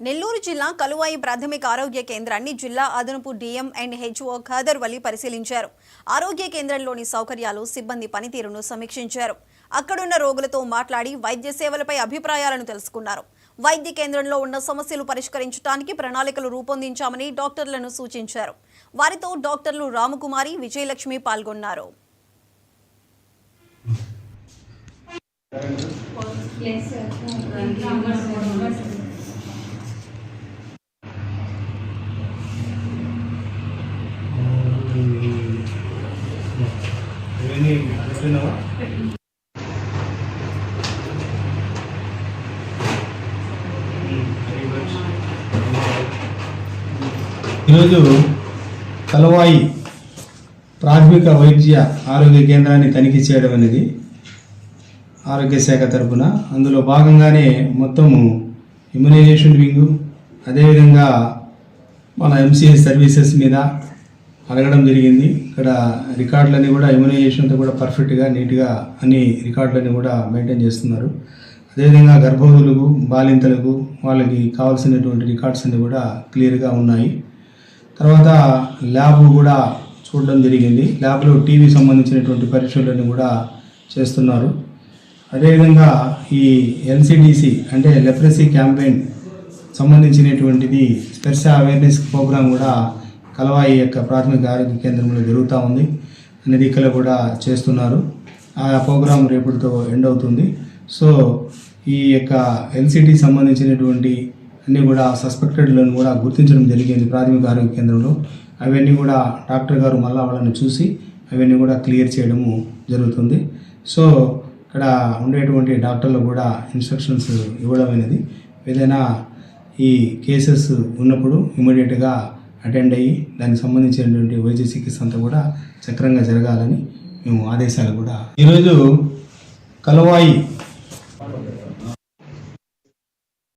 నెల్లూరు జిల్లా కలువాయి ప్రాథమిక ఆరోగ్య కేంద్రాన్ని జిల్లా అదనపు డిఎం అండ్ హెచ్ఓ ఖాదర్ వలి పరిశీలించారు. ఆరోగ్య కేంద్రంలోని సౌకర్యాలు, సిబ్బంది పనితీరును సమీక్షించారు. అక్కడున్న రోగులతో మాట్లాడి వైద్య సేవలపై అభిప్రాయాలను తెలుసుకున్నారు. వైద్య కేంద్రంలో ఉన్న సమస్యలు పరిష్కరించడానికి ప్రణాళికలు రూపొందించామని డాక్టర్లను సూచించారు. వారితో డాక్టర్లు రామకుమారి, విజయలక్ష్మి పాల్గొన్నారు. ఈరోజు కలువాయి ప్రాథమిక వైద్య ఆరోగ్య కేంద్రాన్ని తనిఖీ చేయడం అనేది ఆరోగ్య శాఖ తరఫున, అందులో భాగంగానే మొత్తము ఇమ్యునైజేషన్ వింగు, అదేవిధంగా మన ఎంసీఎస్ సర్వీసెస్ మీద అడగడం జరిగింది. ఇక్కడ రికార్డులన్నీ కూడా ఇమ్యునైజేషన్తో కూడా పర్ఫెక్ట్గా, నీట్గా అన్ని రికార్డులన్నీ కూడా మెయింటైన్ చేస్తున్నారు. అదేవిధంగా గర్భవతులకు, బాలింతలకు వాళ్ళకి కావాల్సినటువంటి రికార్డ్స్ అన్నీ కూడా క్లియర్గా ఉన్నాయి. తర్వాత ల్యాబ్ కూడా చూడడం జరిగింది. ల్యాబ్లో టీవీ సంబంధించినటువంటి పరీక్షలను కూడా చేస్తున్నారు. అదేవిధంగా ఈ ఎల్సిడిసి అంటే లెప్రసీ క్యాంపెయిన్ సంబంధించినటువంటిది స్పెర్శ అవేర్నెస్ ప్రోగ్రాం కూడా కలవాయి యొక్క ప్రాథమిక ఆరోగ్య కేంద్రంలో జరుగుతూ ఉంది. అన్ని దిక్కులు కూడా చేస్తున్నారు. ఆ ప్రోగ్రాం రేపటితో ఎండ్ అవుతుంది. సో ఈ యొక్క ఎల్సిడి సంబంధించినటువంటి అన్నీ కూడా సస్పెక్టెడ్లను కూడా గుర్తించడం జరిగింది ప్రాథమిక ఆరోగ్య కేంద్రంలో. అవన్నీ కూడా డాక్టర్ గారు మళ్ళీ వాళ్ళని చూసి అవన్నీ కూడా క్లియర్ చేయడము జరుగుతుంది. సో ఇక్కడ ఉండేటువంటి డాక్టర్లు కూడా ఇన్స్ట్రక్షన్స్ ఇవ్వడం అనేది, ఏదైనా ఈ కేసెస్ ఉన్నప్పుడు ఇమీడియట్గా అటెండ్ అయ్యి దానికి సంబంధించినటువంటి వైద్య చికిత్స అంతా కూడా చక్రంగా జరగాలని మేము ఆదేశాలు కూడా ఈరోజు కలువాయి